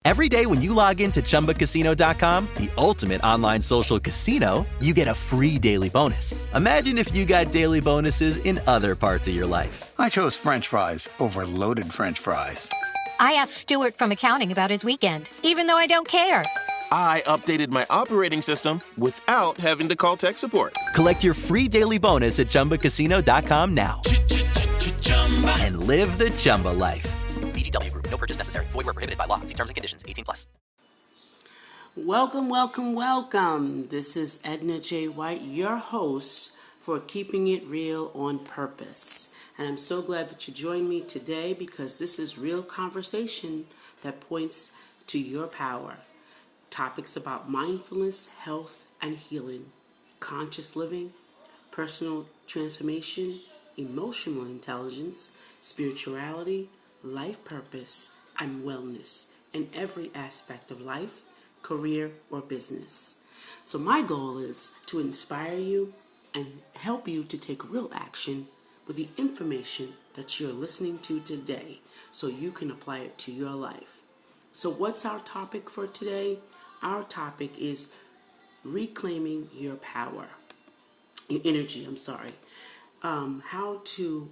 Every day when you log into ChumbaCasino.com, the ultimate online social casino, you get a free daily bonus. Imagine if you got daily bonuses in other parts of your life. I chose French fries over loaded French fries. I asked Stuart from accounting about his weekend, even though I don't care. I updated my operating system without having to call tech support. Collect your free daily bonus at ChumbaCasino.com now. And live the Chumba life. VGW Group. No purchase necessary. Void where prohibited by law. See terms and conditions. 18+. Welcome, welcome, welcome. This is Edna J. White, your host for Keeping It Real on Purpose. And I'm so glad that you joined me today because this is real conversation that points to your power. Topics about mindfulness, health, and healing, conscious living, personal transformation, emotional intelligence, spirituality, life purpose, and wellness in every aspect of life, career, or business. So my goal is to inspire you and help you to take real action with the information that you're listening to today so you can apply it to your life. So what's our topic for today? Our topic is reclaiming your power, your energy, how to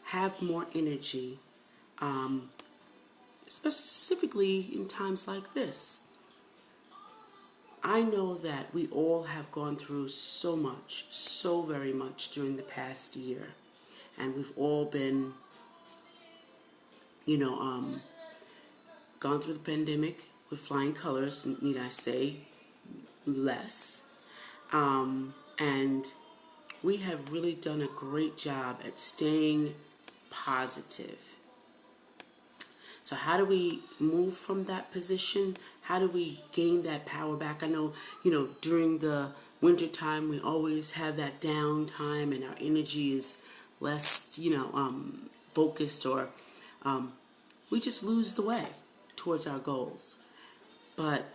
have more energy, specifically in times like this. I know that we all have gone through so much, so very much during the past year. And we've all been, gone through the pandemic with flying colors, need I say less. And we have really done a great job at staying positive. So how do we move from that position? How do we gain that power back? I know, during the winter time, we always have that downtime and our energy is less, focused, or we just lose the way towards our goals. But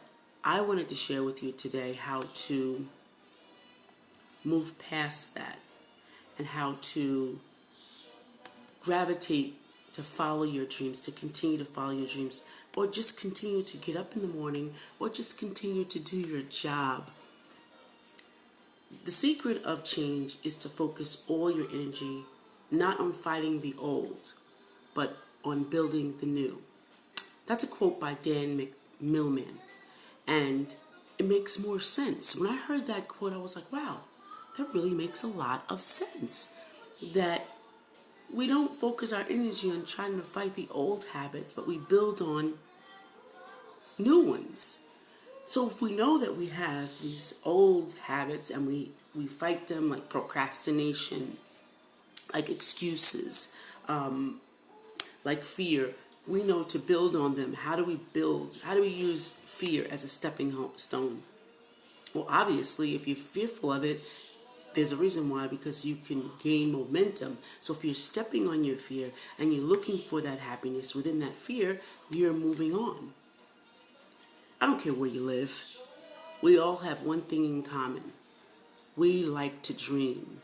I wanted to share with you today how to move past that and how to gravitate to follow your dreams, to continue to follow your dreams, or just continue to get up in the morning, or just continue to do your job. The secret of change is to focus all your energy not on fighting the old, but on building the new. That's a quote by Dan Millman, and it makes more sense. When I heard that quote, I was like, wow, that really makes a lot of sense. That we don't focus our energy on trying to fight the old habits, but we build on new ones. So if we know that we have these old habits and we fight them, like procrastination, like excuses, like fear, we know to build on them. How do we use fear as a stepping stone? Well, obviously, if you're fearful of it, there's a reason why, because you can gain momentum. So if you're stepping on your fear and you're looking for that happiness within that fear, you're moving on. I don't care where you live. We all have one thing in common. We like to dream,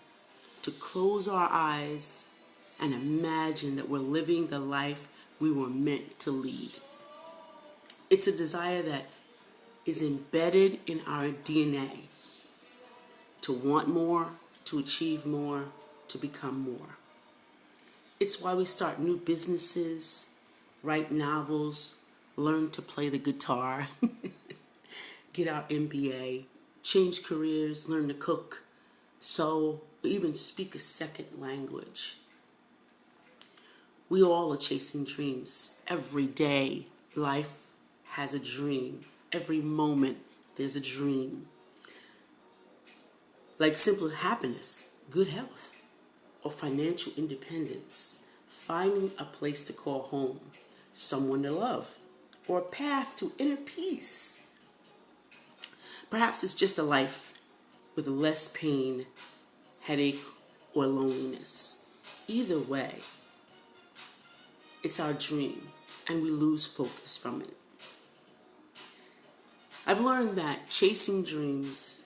to close our eyes and imagine that we're living the life we were meant to lead. It's a desire that is embedded in our DNA. To want more, to achieve more, to become more. It's why we start new businesses, write novels, learn to play the guitar, get our MBA, change careers, learn to cook, sew, or even speak a second language. We all are chasing dreams. Every day, life has a dream. Every moment, there's a dream. Like simple happiness, good health, or financial independence, finding a place to call home, someone to love, or a path to inner peace. Perhaps it's just a life with less pain, headache, or loneliness. Either way, it's our dream, and we lose focus from it. I've learned that chasing dreams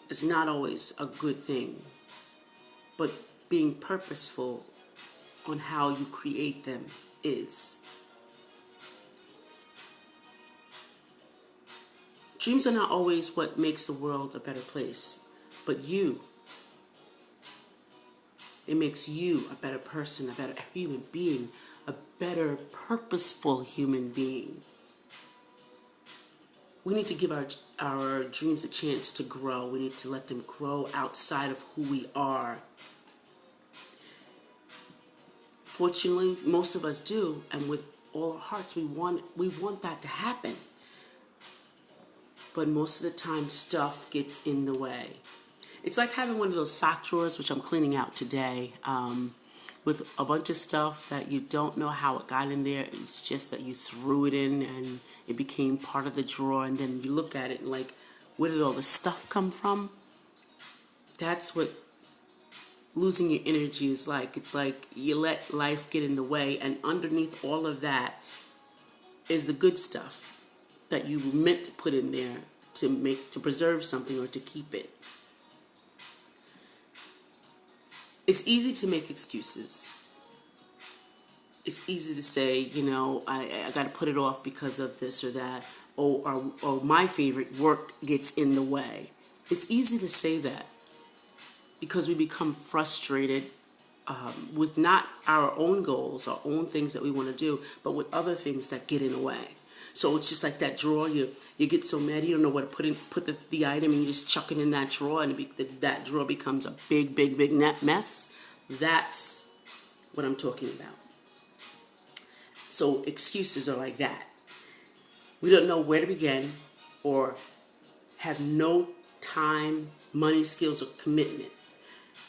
is not always a good thing, but being purposeful on how you create them is. Dreams are not always what makes the world a better place, but you. It makes you a better person, a better human being, a better purposeful human being. We need to give our dreams a chance to grow. We need to let them grow outside of who we are. Fortunately, most of us do, and with all our hearts, we want that to happen. But most of the time, stuff gets in the way. It's like having one of those sock drawers, which I'm cleaning out today, with a bunch of stuff that you don't know how it got in there. It's just that you threw it in and it became part of the drawer, and then you look at it and like, where did all the stuff come from? That's what losing your energy is like. It's like you let life get in the way, and underneath all of that is the good stuff that you were meant to put in there to preserve something or to keep it. It's easy to make excuses. It's easy to say, I got to put it off because of this or that, or my favorite work gets in the way. It's easy to say that because we become frustrated with not our own goals, our own things that we want to do, but with other things that get in the way. So it's just like that drawer. You get so mad you don't know where to put the item, and you just chuck it in that drawer, and that drawer becomes a big mess. That's what I'm talking about. So excuses are like that. We don't know where to begin, or have no time, money, skills, or commitment.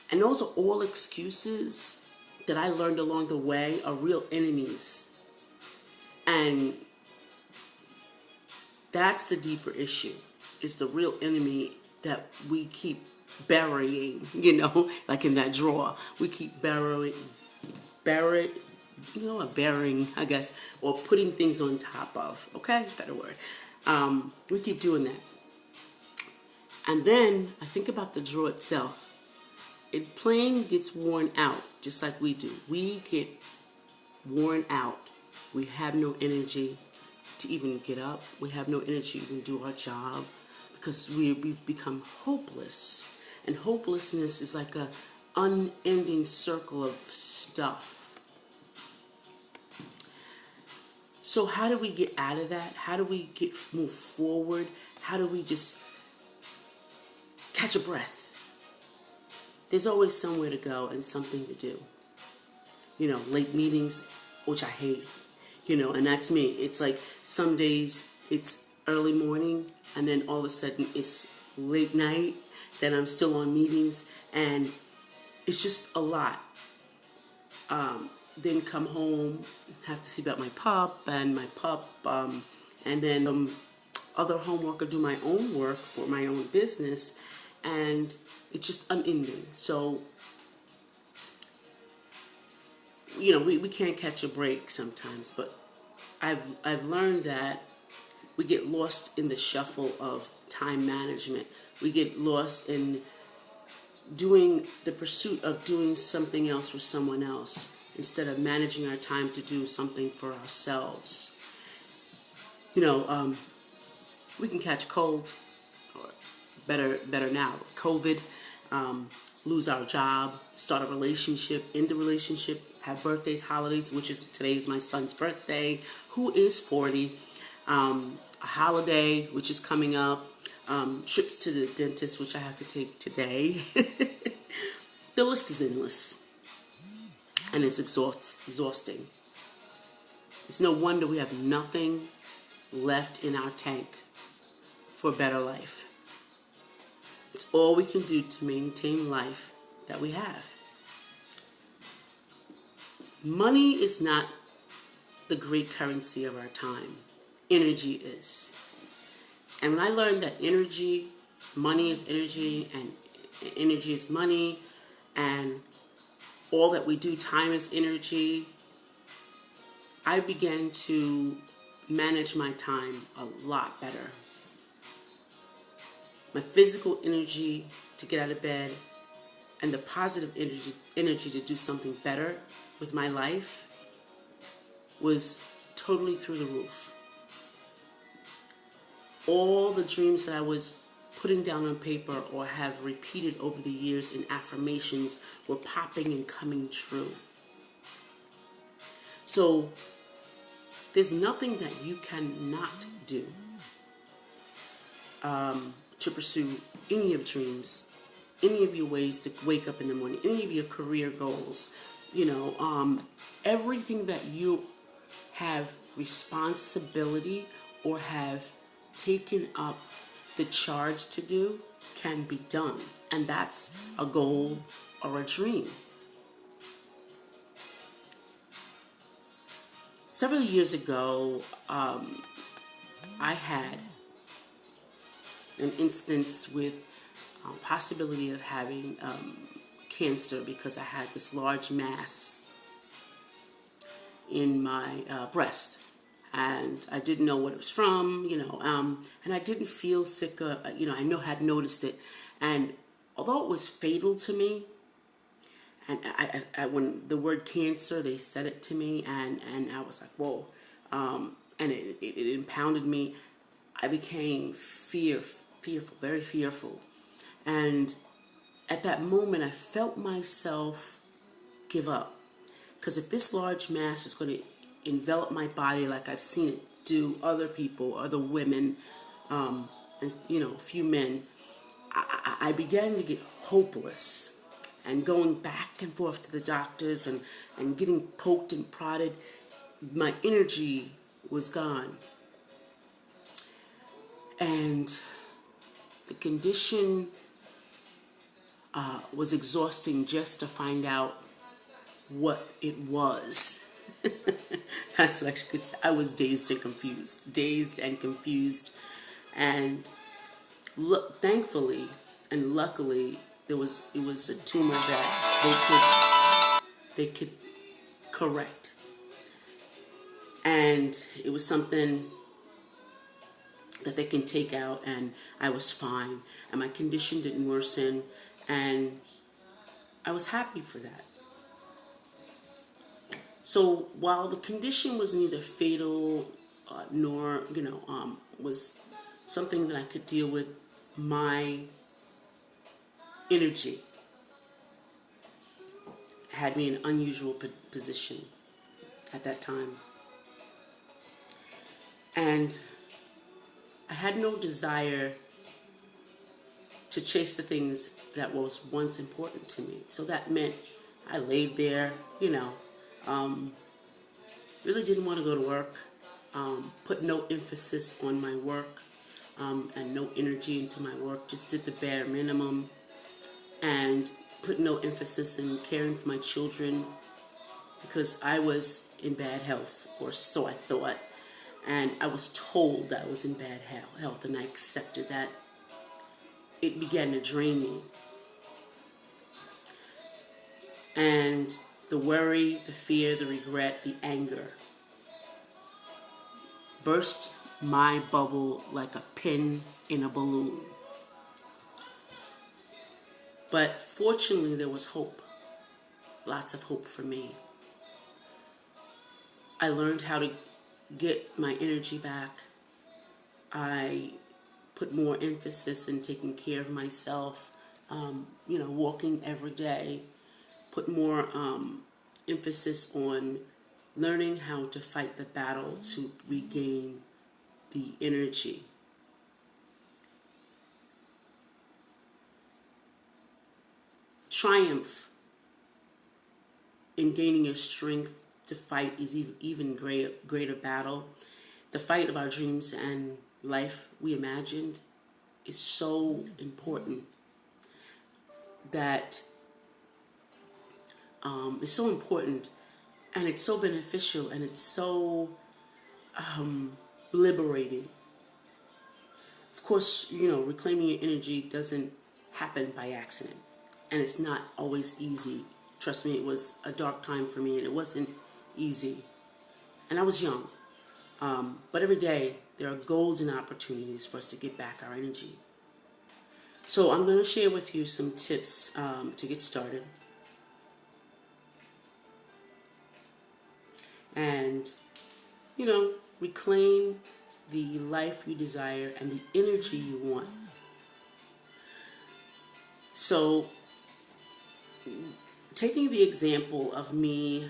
And those are all excuses that I learned along the way are real enemies. And that's the deeper issue. It's the real enemy that we keep burying, like in that drawer. We keep burying, I guess, or putting things on top of. Okay, better word. We keep doing that. And then I think about the drawer itself. It plain gets worn out, just like we do. We get worn out. We have no energy to even get up. We have no energy to even do our job because we've become hopeless. And hopelessness is like a unending circle of stuff. So how do we get out of that? How do we move forward? How do we just catch a breath? There's always somewhere to go and something to do. Late meetings, which I hate. And that's me. It's like some days it's early morning, and then all of a sudden it's late night, then I'm still on meetings, and it's just a lot. Then come home, have to see about my pup, and then other homework or do my own work for my own business, and it's just unending. So, we can't catch a break sometimes, but I've learned that we get lost in the shuffle of time management. We get lost in the pursuit of doing something else for someone else instead of managing our time to do something for ourselves. We can catch cold, or better now, COVID, lose our job, start a relationship, end a relationship, have birthdays, holidays, today is my son's birthday, who is 40, a holiday, which is coming up, trips to the dentist, which I have to take today. The list is endless, and it's exhausting. It's no wonder we have nothing left in our tank for a better life. It's all we can do to maintain life that we have. Money is not the great currency of our time. Energy is. And when I learned that money is energy, and energy is money, and all that we do, time is energy, I began to manage my time a lot better. My physical energy to get out of bed and the positive energy to do something better with my life was totally through the roof. all the dreams that I was putting down on paper or have repeated over the years in affirmations were popping and coming true. So there's nothing that you cannot do to pursue any of dreams, any of your ways to wake up in the morning, any of your career goals, everything that you have responsibility or have taken up the charge to do can be done. And that's a goal or a dream. Several years ago, I had an instance with possibility of having cancer because I had this large mass in my breast. And I didn't know what it was from, and I didn't feel sick, I had noticed it. And although it was fatal to me, and I when the word cancer, they said it to me, and I was like, whoa, and it impounded me. I became fearful, very fearful. And at that moment, I felt myself give up. Because if this large mass was going to envelop my body like I've seen it do other people, other women, and a few men, I began to get hopeless. And going back and forth to the doctors and getting poked and prodded, my energy was gone. And the condition was exhausting just to find out what it was. That's what I could say. I was dazed and confused. And thankfully and luckily, it was a tumor that they could correct. And it was something that they can take out, and I was fine. And my condition didn't worsen, and I was happy for that. So while the condition was neither fatal nor, was something that I could deal with, my energy had me in an unusual position at that time. And I had no desire to chase the things that was once important to me. So that meant I laid there, really didn't want to go to work, put no emphasis on my work, and no energy into my work, just did the bare minimum, and put no emphasis in caring for my children because I was in bad health, or so I thought. And I was told that I was in bad health, and I accepted that. It began to drain me. And the worry, the fear, the regret, the anger burst my bubble like a pin in a balloon. But fortunately, there was hope. Lots of hope for me. I learned how to get my energy back. I put more emphasis in taking care of myself, walking every day. Put more emphasis on learning how to fight the battle to regain the energy. Triumph in gaining your strength to fight is even greater battle. The fight of our dreams and life we imagined is so important that it's so important, and it's so beneficial, and it's so liberating. Of course, reclaiming your energy doesn't happen by accident, and it's not always easy. Trust me, it was a dark time for me, and it wasn't easy. And I was young. But every day, there are golden opportunities for us to get back our energy. So I'm going to share with you some tips to get started. And, reclaim the life you desire and the energy you want. So, taking the example of me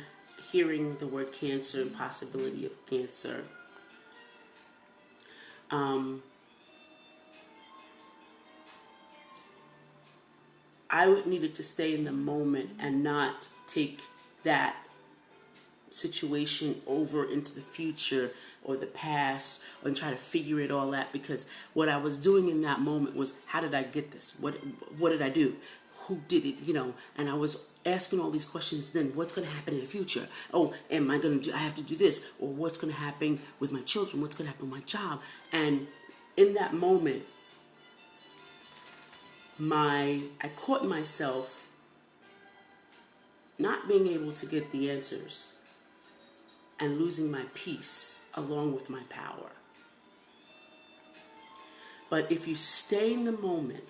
hearing the word cancer and possibility of cancer, I needed to stay in the moment and not take that situation over into the future or the past and try to figure it all out, because what I was doing in that moment was, how did I get this? What did I do? Who did it? And I was asking all these questions. Then what's going to happen in the future? Oh, I have to do this? Or what's going to happen with my children? What's going to happen with my job? And in that moment, I caught myself not being able to get the answers and losing my peace along with my power. But if you stay in the moment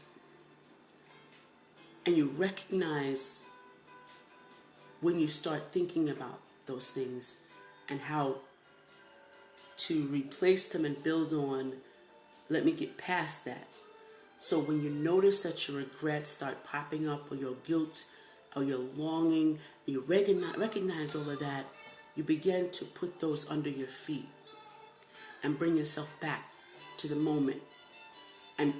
and you recognize when you start thinking about those things and how to replace them and build on, let me get past that. So when you notice that your regrets start popping up, or your guilt, or your longing, you recognize all of that, you begin to put those under your feet and bring yourself back to the moment and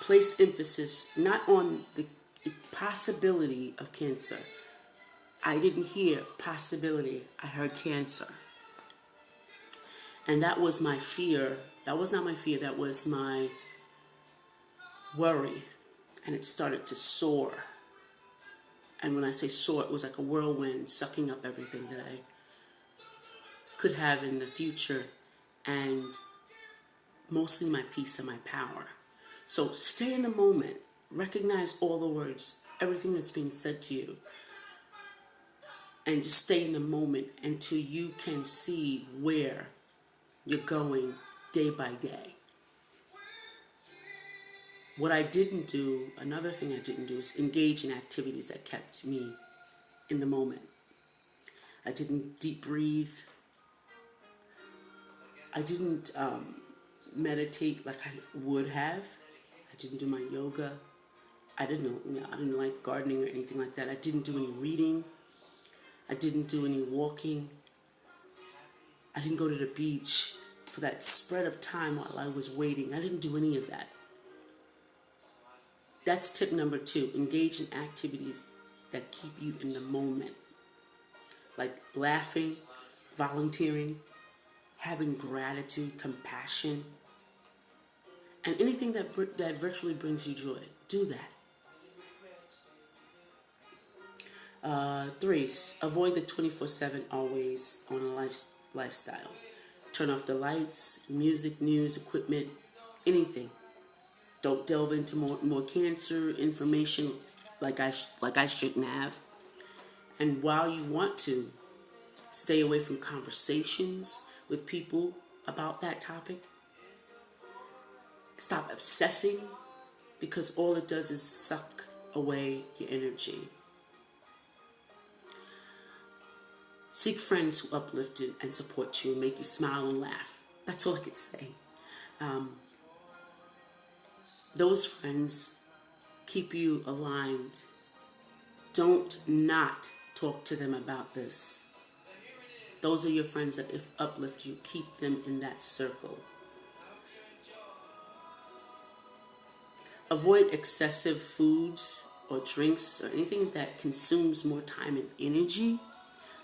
place emphasis not on the possibility of cancer. I didn't hear possibility, I heard cancer. And that was my fear. That was not my fear, that was my worry. And it started to soar. And when I say soar, it was like a whirlwind sucking up everything that I could have in the future, and mostly my peace and my power. So stay in the moment. Recognize all the words, everything that's being said to you, and just stay in the moment until you can see where you're going day by day. What I didn't do, another thing I didn't do, is engage in activities that kept me in the moment. I didn't deep breathe. I didn't meditate like I would have. I didn't do my yoga. I didn't like gardening or anything like that. I didn't do any reading. I didn't do any walking. I didn't go to the beach for that spread of time while I was waiting. I didn't do any of that. That's tip number 2. Engage in activities that keep you in the moment. Like laughing, volunteering, having gratitude, compassion, and anything that virtually brings you joy. Do that. 3, avoid the 24/7 always on a lifestyle. Turn off the lights, music, news, equipment, anything. Don't delve into more cancer information like I shouldn't have. And while you want to, stay away from conversations with people about that topic. Stop obsessing, because all it does is suck away your energy. Seek friends who uplift you and support you and make you smile and laugh. That's all I can say. Those friends keep you aligned. Don't not talk to them about this. Those are your friends that uplift you. Keep them in that circle. Avoid excessive foods or drinks or anything that consumes more time and energy,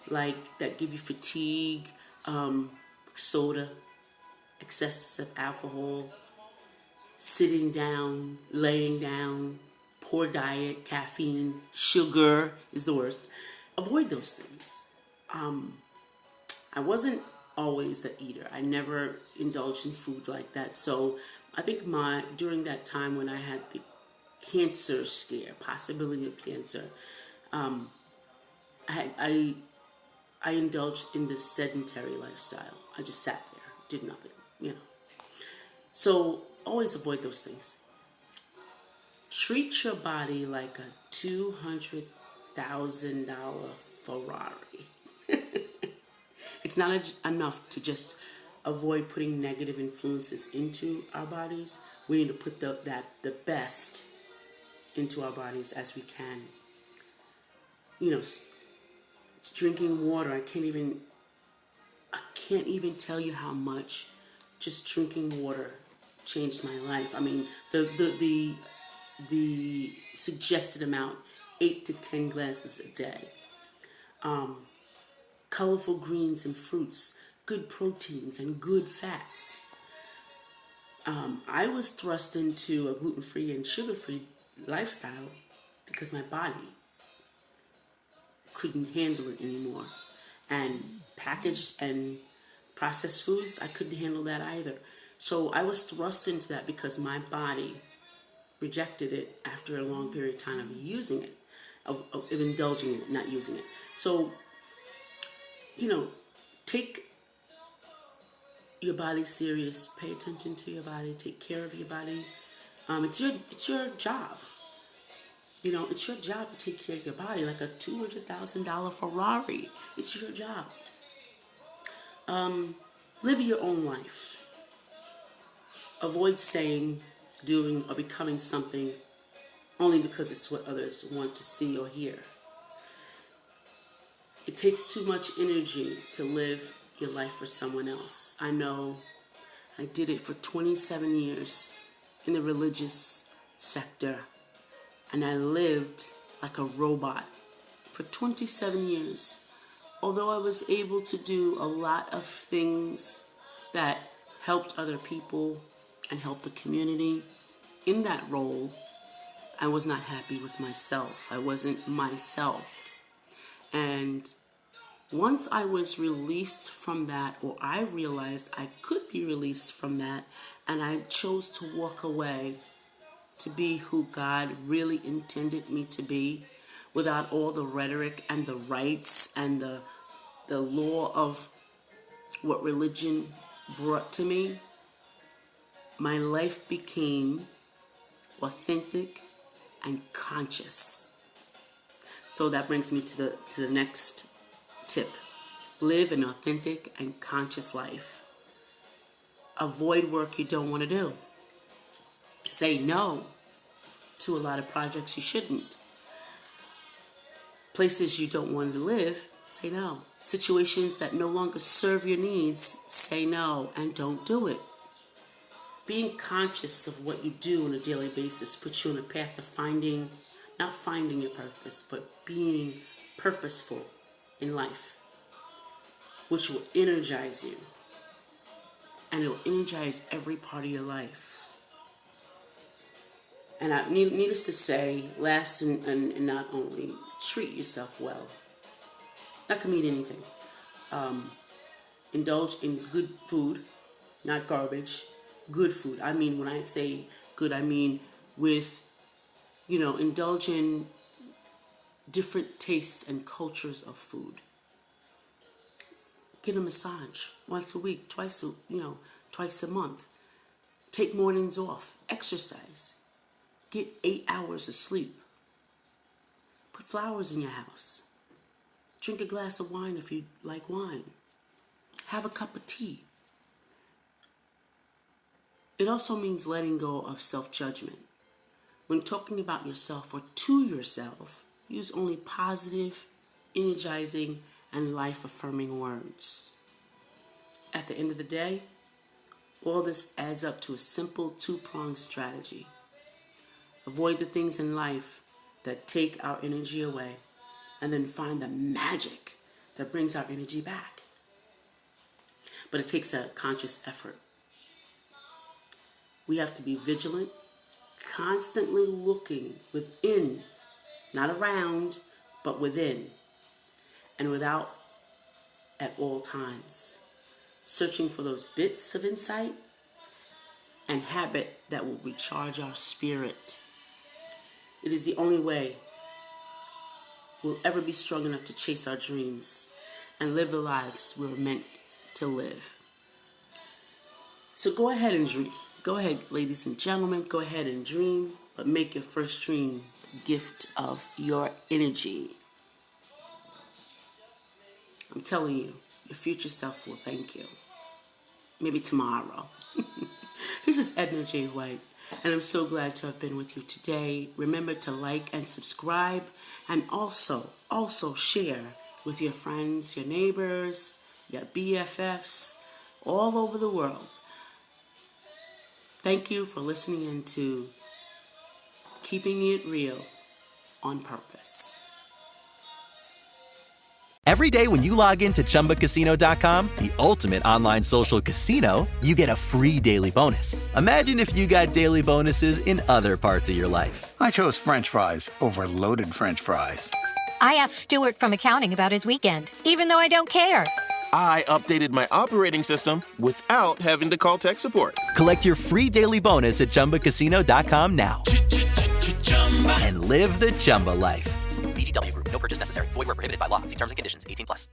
like that give you fatigue, soda, excessive alcohol, sitting down, laying down, poor diet, caffeine, sugar is the worst. Avoid those things. I wasn't always an eater. I never indulged in food like that. So I think during that time when I had the cancer scare, possibility of cancer, I indulged in this sedentary lifestyle. I just sat there, did nothing, So always avoid those things. Treat your body like a $200,000 Ferrari. It's not enough to just avoid putting negative influences into our bodies. We need to put the best into our bodies as we can. You know, it's drinking water. I can't even tell you how much just drinking water changed my life. I mean, the suggested amount, 8 to 10 glasses a day. Colorful greens and fruits, good proteins and good fats. I was thrust into a gluten-free and sugar-free lifestyle because my body couldn't handle it anymore. And packaged and processed foods, I couldn't handle that either. So I was thrust into that because my body rejected it after a long period of time of using it, of indulging in it, not using it. So, take your body serious. Pay attention to your body. Take care of your body. It's your job. It's your job to take care of your body, like a $200,000 Ferrari. It's your job. Live your own life. Avoid saying, doing, or becoming something only because it's what others want to see or hear. It takes too much energy to live your life for someone else. I know. I did it for 27 years in the religious sector, and I lived like a robot for 27 years. Although I was able to do a lot of things that helped other people and helped the community, in that role, I was not happy with myself. I wasn't myself. And once I was released from that, or I realized I could be released from that, and I chose to walk away to be who God really intended me to be, without all the rhetoric and the rights and the law of what religion brought to me, my life became authentic and conscious. So that brings me to the next tip. Live an authentic and conscious life. Avoid work you don't want to do. Say no to a lot of projects you shouldn't. Places you don't want to live, say no. Situations that no longer serve your needs, say no and don't do it. Being conscious of what you do on a daily basis puts you on a path to not finding your purpose, but being purposeful in life, which will energize you. And it will energize every part of your life. And needless to say, last and not only, treat yourself well. That can mean anything. Indulge in good food, not garbage. Good food. I mean, when I say good, I mean with, indulge in different tastes and cultures of food. Get a massage once a week, twice a month. Take mornings off. Exercise. Get 8 hours of sleep. Put flowers in your house. Drink a glass of wine if you like wine. Have a cup of tea. It also means letting go of self-judgment. When talking about yourself or to yourself, use only positive, energizing, and life-affirming words. At the end of the day, all this adds up to a simple two-pronged strategy. Avoid the things in life that take our energy away, and then find the magic that brings our energy back. But it takes a conscious effort. We have to be vigilant, constantly looking within, not around, but within, and without at all times. Searching for those bits of insight and habit that will recharge our spirit. It is the only way we'll ever be strong enough to chase our dreams and live the lives we're meant to live. So go ahead and dream. Go ahead, ladies and gentlemen, go ahead and dream, but make your first dream the gift of your energy. I'm telling you, your future self will thank you. maybe tomorrow. This is Edna J. White, and I'm so glad to have been with you today. Remember to like and subscribe, and also share with your friends, your neighbors, your BFFs, all over the world. Thank you for listening into Keeping It Real on Purpose. Every day when you log into ChumbaCasino.com, the ultimate online social casino, you get a free daily bonus. Imagine if you got daily bonuses in other parts of your life. I chose French fries over loaded French fries. I asked Stuart from accounting about his weekend, even though I don't care. I updated my operating system without having to call tech support. Collect your free daily bonus at ChumbaCasino.com now. And live the Chumba life. VGW Group. No purchase necessary. Void where prohibited by law. See terms and conditions. 18+.